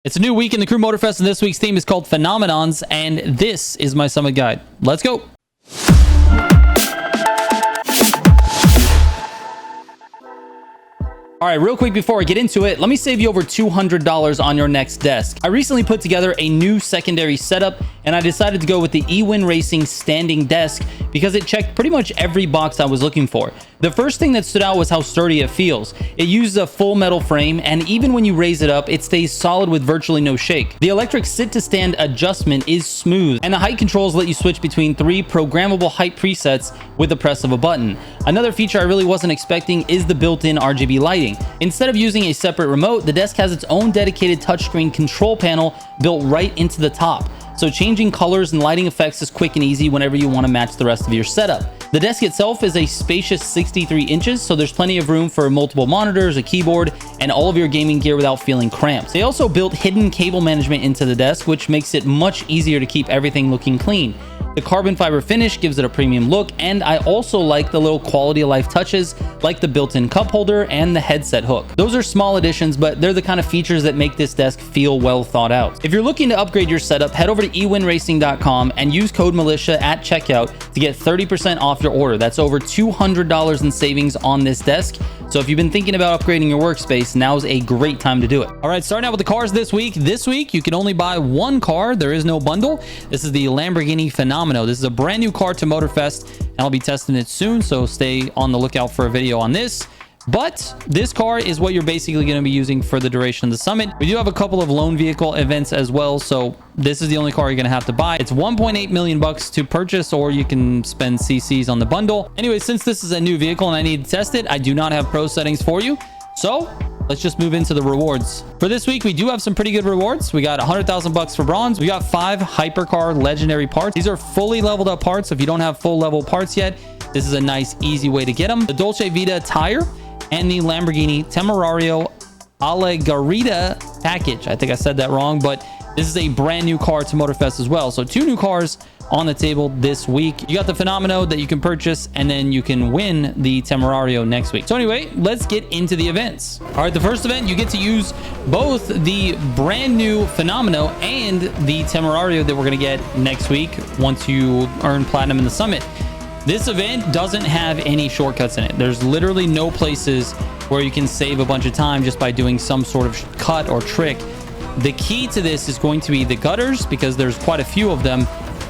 It's a new week in the Crew Motorfest, and this week's theme is called Phenomenons, and this is my summit guide. Let's go. All right, real quick before I get into it, let me save you over $200 on your next desk. I recently put together a new secondary setup, and I decided to go with the Ewin Racing standing desk because it checked pretty much every box I was looking for. The first thing that stood out was how sturdy it feels. It uses a full metal frame, and even when you raise it up, it stays solid with virtually no shake. The electric sit-to-stand adjustment is smooth, and the height controls let you switch between 3 programmable height presets with the press of a button. Another feature I really wasn't expecting is the built-in RGB lighting. Instead of using a separate remote, the desk has its own dedicated touchscreen control panel built right into the top. So changing colors and lighting effects is quick and easy whenever you want to match the rest of your setup. The desk itself is a spacious 63 inches, so there's plenty of room for multiple monitors, a keyboard, and all of your gaming gear without feeling cramped. They also built hidden cable management into the desk, which makes it much easier to keep everything looking clean. The carbon fiber finish gives it a premium look, and I also like the little quality of life touches like the built-in cup holder and the headset hook. Those are small additions, but they're the kind of features that make this desk feel well thought out. If you're looking to upgrade your setup, head over to ewinracing.com and use code Militia at checkout to get 30% off your order. That's over $200 in savings on this desk. So if you've been thinking about upgrading your workspace, now's a great time to do it. All right, starting out with the cars this week. This week, you can only buy one car. There is no bundle. This is the Lamborghini Fenomeno. This is a brand new car to Motorfest, and I'll be testing it soon, so stay on the lookout for a video on this. But this car is what you're basically going to be using for the duration of the summit. We do have a couple of loan vehicle events as well, so this is the only car you're going to have to buy. It's 1.8 million bucks to purchase, or you can spend CCs on the bundle. Anyway, since this is a new vehicle and I need to test it, I do not have pro settings for you. So let's just move into the rewards. For this week, we do have some pretty good rewards. We got 100,000 bucks for bronze. We got 5 hypercar legendary parts. These are fully leveled up parts. So if you don't have full level parts yet, this is a nice, easy way to get them. The Dolce Vita tire and the Lamborghini Temerario Allegarita package. I think I said that wrong, but this is a brand new car to Motorfest as well. So 2 new cars on the table this week. You got the Fenomeno that you can purchase, and then you can win the Temerario next week. So anyway, let's get into the events. All right, the first event, you get to use both the brand new Fenomeno and the Temerario that we're going to get next week once you earn platinum in the summit. This event doesn't have any shortcuts in it. There's literally no places where you can save a bunch of time just by doing some sort of cut or trick. The key to this is going to be the gutters, because there's quite a few of them,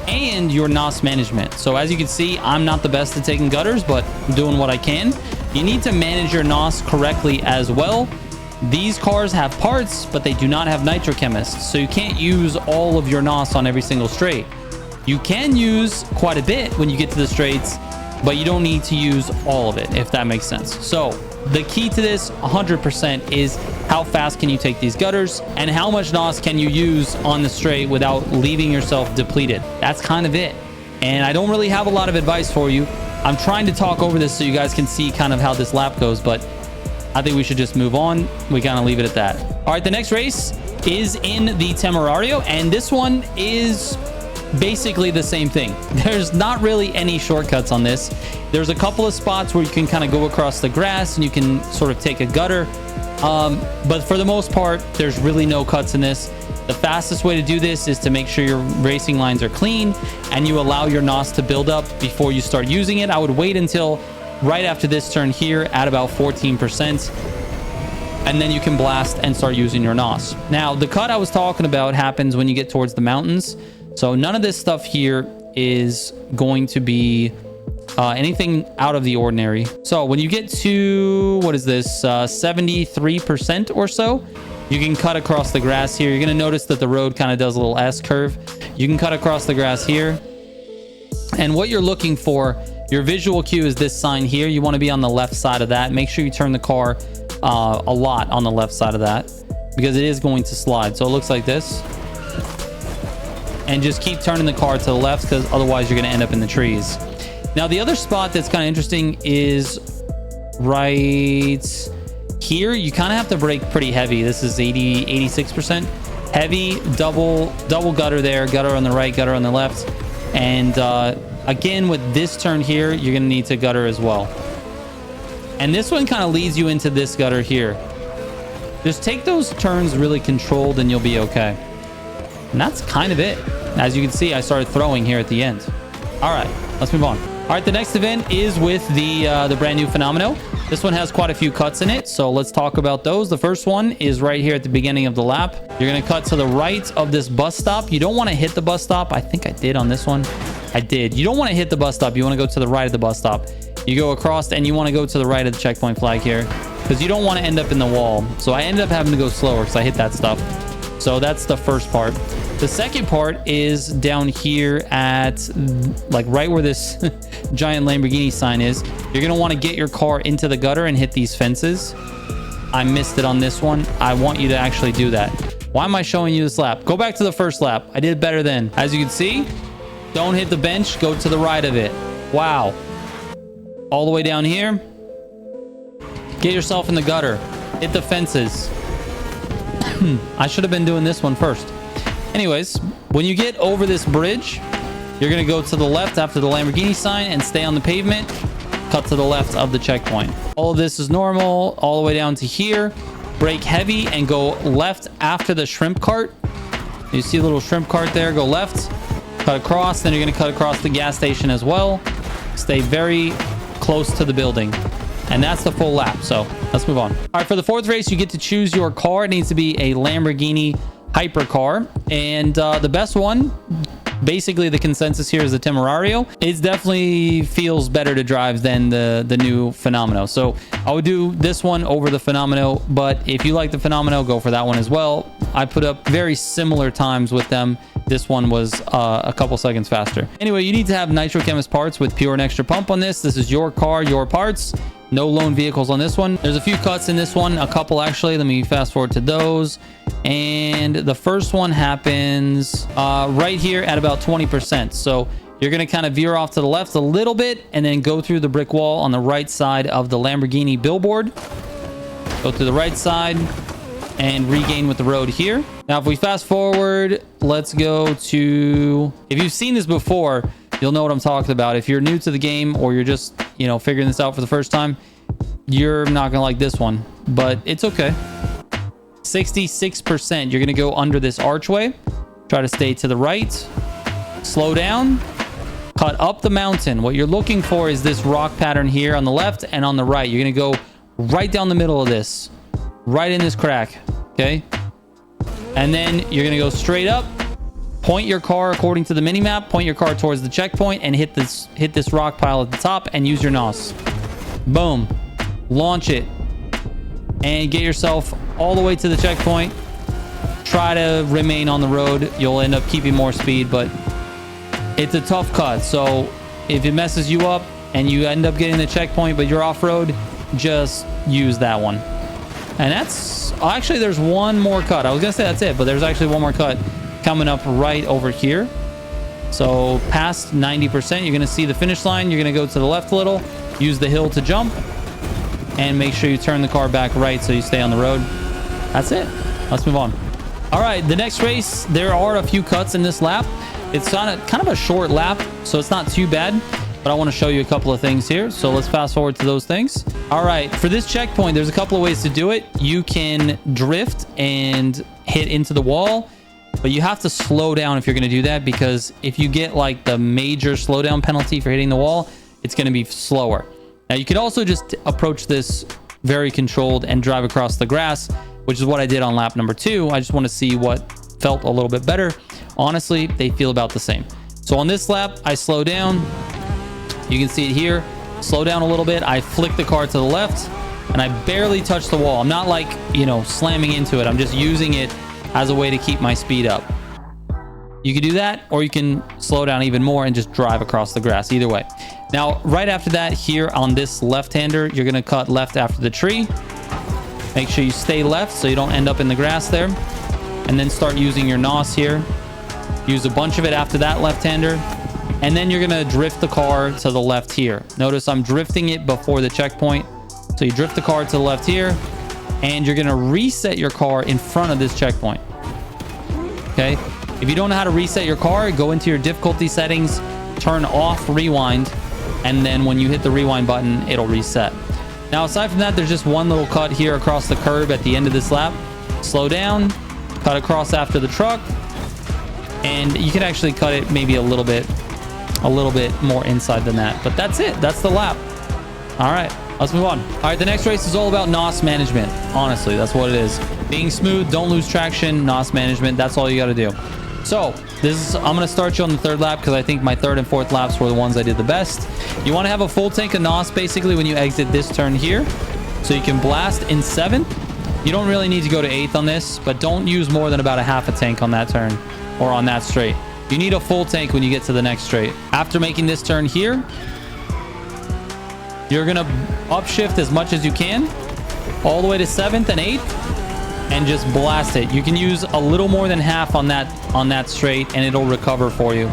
and your NOS management. So as you can see, I'm not the best at taking gutters, but I'm doing what I can. You need to manage your NOS correctly as well. These cars have parts, but they do not have nitrochemists, so you can't use all of your NOS on every single straight. You can use quite a bit when you get to the straights, but you don't need to use all of it, if that makes sense. So the key to this 100% is how fast can you take these gutters and how much NOS can you use on the straight without leaving yourself depleted. That's kind of it. And I don't really have a lot of advice for you. I'm trying to talk over this so you guys can see kind of how this lap goes, but I think we should just move on. We kind of leave it at that. All right, the next race is in the Temerario, and this one is basically the same thing. There's not really any shortcuts on this. There's a couple of spots where you can kind of go across the grass and you can sort of take a gutter, but for the most part, there's really no cuts in this. The fastest way to do this is to make sure your racing lines are clean and you allow your NOS to build up before you start using it. I would wait until right after this turn here at about 14%, and then you can blast and start using your NOS. Now, the cut I was talking about happens when you get towards the mountains. So none of this stuff here is going to be anything out of the ordinary. So when you get to, what is this, 73% or so, you can cut across the grass here. You're going to notice that the road kind of does a little S curve. You can cut across the grass here. And what you're looking for, your visual cue is this sign here. You want to be on the left side of that. Make sure you turn the car a lot on the left side of that, because it is going to slide. So it looks like this. And just keep turning the car to the left, because otherwise you're going to end up in the trees. Now, the other spot that's kind of interesting is right here. You kind of have to brake pretty heavy. This is 86% heavy, double gutter there, gutter on the right, gutter on the left. And again, with this turn here, you're going to need to gutter as well. And this one kind of leads you into this gutter here. Just take those turns really controlled and you'll be okay. And that's kind of it. As you can see, I started throwing here at the end. All right, let's move on. All right, the next event is with the brand new Fenomeno. This one has quite a few cuts in it, so let's talk about those. The first one is right here at the beginning of the lap. You're going to cut to the right of this bus stop. You don't want to hit the bus stop. I think I did on this one. I did. You don't want to hit the bus stop. You want to go to the right of the bus stop. You go across and you want to go to the right of the checkpoint flag here because you don't want to end up in the wall. So I ended up having to go slower because I hit that stuff. So that's the first part. The second part is down here at like right where this giant Lamborghini sign is. You're going to want to get your car into the gutter and hit these fences. I missed it on this one. I want you to actually do that. Why am I showing you this lap? Go back to the first lap. I did better then. As you can see, don't hit the bench. Go to the right of it. Wow. All the way down here. Get yourself in the gutter. Hit the fences. I should have been doing this one first. Anyways, when you get over this bridge, you're going to go to the left after the Lamborghini sign and stay on the pavement. Cut to the left of the checkpoint. All of this is normal all the way down to here. Brake heavy and go left after the shrimp cart. You see a little shrimp cart there. Go left, cut across. Then you're going to cut across the gas station as well. Stay very close to the building. And that's the full lap. So let's move on. All right, for the fourth race, you get to choose your car. It needs to be a Lamborghini hypercar, and the best one, basically the consensus here, is the Temerario. It definitely feels better to drive than the new Fenomeno. So I would do this one over the Fenomeno, but if you like the Fenomeno, go for that one as well. I put up very similar times with them. This one was a couple seconds faster. Anyway, you need to have Nitrochemist parts with pure and extra pump on this. This is your car, your parts. No loan vehicles on this one. There's a few cuts in this one, a couple actually. Let me fast forward to those. And the first one happens right here at about 20%. So you're going to kind of veer off to the left a little bit and then go through the brick wall on the right side of the Lamborghini billboard. Go to the right side and regain with the road here. Now, if we fast forward, let's go to... If you've seen this before, you'll know what I'm talking about. If you're new to the game or you're just, you know, figuring this out for the first time, you're not going to like this one, but it's okay. 66%. You're going to go under this archway. Try to stay to the right. Slow down. Cut up the mountain. What you're looking for is this rock pattern here on the left and on the right. You're going to go right down the middle of this. Right in this crack. Okay? And then you're going to go straight up. Point your car according to the mini map. Point your car towards the checkpoint and hit this rock pile at the top and use your NOS. Boom. Launch it. And get yourself all the way to the checkpoint. Try to remain on the road. You'll end up keeping more speed, but it's a tough cut. So if it messes you up and you end up getting the checkpoint, but you're off-road, just use that one. And that's... Actually, there's one more cut. I was going to say that's it, but there's actually one more cut coming up right over here. So past 90%, you're going to see the finish line. You're going to go to the left a little, use the hill to jump, and make sure you turn the car back right so you stay on the road. That's it. Let's move on. All right, the next race, there are a few cuts in this lap. It's kind of a short lap, so it's not too bad, but I want to show you a couple of things here. So let's fast forward to those things. All right, for this checkpoint, there's a couple of ways to do it. You can drift and hit into the wall, but you have to slow down if you're going to do that, because if you get like the major slowdown penalty for hitting the wall, it's going to be slower. Now, you could also just approach this very controlled and drive across the grass, which is what I did on lap number 2. I just want to see what felt a little bit better. Honestly, they feel about the same. So on this lap, I slow down. You can see it here. Slow down a little bit. I flick the car to the left, and I barely touch the wall. I'm not like, you know, slamming into it. I'm just using it as a way to keep my speed up. You can do that, or you can slow down even more and just drive across the grass. Either way. Now, right after that, here on this left-hander, you're going to cut left after the tree. Make sure you stay left so you don't end up in the grass there. And then start using your NOS here. Use a bunch of it after that left-hander. And then you're going to drift the car to the left here. Notice I'm drifting it before the checkpoint. So you drift the car to the left here. And you're going to reset your car in front of this checkpoint. Okay? If you don't know how to reset your car, go into your difficulty settings, turn off rewind, and then when you hit the rewind button, it'll reset. Now, aside from that, there's just one little cut here across the curb at the end of this lap. Slow down, cut across after the truck, and you can actually cut it maybe a little bit more inside than that. But that's it. That's the lap. All right, let's move on. All right, the next race is all about NOS management. Honestly, that's what it is. Being smooth, don't lose traction, NOS management. That's all you got to do. So I'm going to start you on the third lap because I think my third and fourth laps were the ones I did the best. You want to have a full tank of NOS basically when you exit this turn here, so you can blast in 7th. You don't really need to go to 8th on this, but don't use more than about a half a tank on that turn or on that straight. You need a full tank when you get to the next straight. After making this turn here, you're going to upshift as much as you can all the way to 7th and 8th and just blast it. You can use a little more than half on that straight and it'll recover for you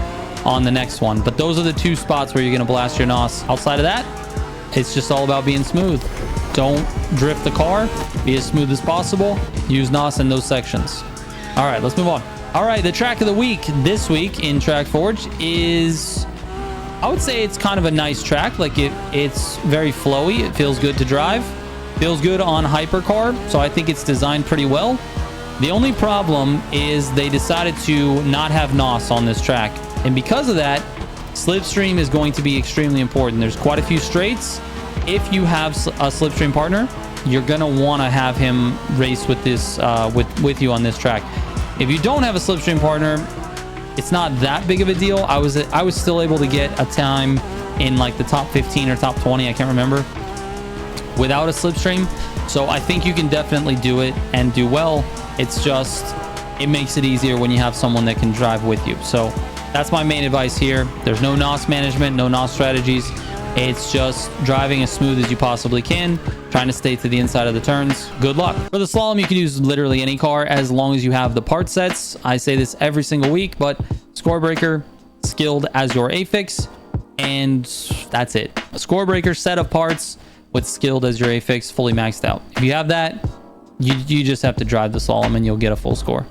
on the next one. But those are the 2 spots where you're going to blast your NOS. Outside of that, it's just all about being smooth. Don't drift the car. Be as smooth as possible. Use NOS in those sections. All right, let's move on. All right, the track of the week this week in Track Forge is, I would say it's kind of a nice track. Like it's very flowy. It feels good to drive. Feels good on hypercar. So I think it's designed pretty well. The only problem is they decided to not have NOS on this track. And because of that, slipstream is going to be extremely important. There's quite a few straights. If you have a slipstream partner, you're going to want to have him race with this with you on this track. If you don't have a slipstream partner, it's not that big of a deal. I was still able to get a time in like the top 15 or top 20, I can't remember, without a slipstream. So I think you can definitely do it and do well. It's just, it makes it easier when you have someone that can drive with you. So that's my main advice here. There's no NOS management, no NOS strategies. It's just driving as smooth as you possibly can, trying to stay to the inside of the turns. Good luck. For the slalom, you can use literally any car as long as you have the part sets. I say this every single week, but score breaker, skilled as your affix, and that's it. A score breaker set of parts with skilled as your affix, fully maxed out. If you have that, you just have to drive the slalom and you'll get a full score.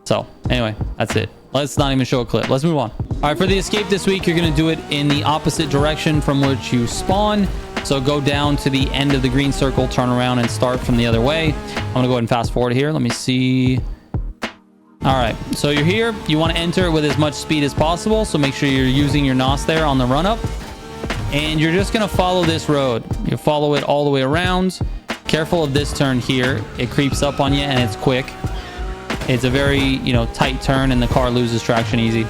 So anyway, that's it. Let's not even show a clip. Let's move on. All right, for the escape this week, you're going to do it in the opposite direction from which you spawn. So go down to the end of the green circle, turn around and start from the other way. I'm going to go ahead and fast forward here. Let me see. All right, so you're here. You want to enter with as much speed as possible. So make sure you're using your NOS there on the run up. And you're just going to follow this road. You follow it all the way around. Careful of this turn here. It creeps up on you and it's quick. It's a very, tight turn and the car loses traction easy.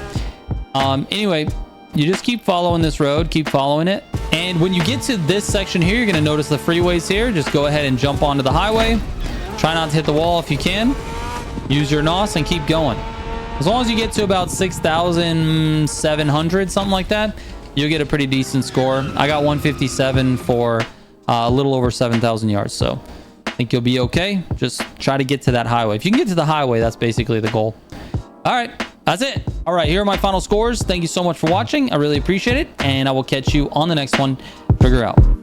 Anyway, you just keep following this road, keep following it. And when you get to this section here, you're going to notice the freeways here. Just go ahead and jump onto the highway. Try not to hit the wall if you can. Use your NOS and keep going. As long as you get to about 6,700, something like that, you'll get a pretty decent score. I got 157 for a little over 7,000 yards. So I think you'll be okay. Just try to get to that highway. If you can get to the highway, that's basically the goal. All right, that's it. All right, here are my final scores. Thank you so much for watching. I really appreciate it. And I will catch you on the next one. Figure out.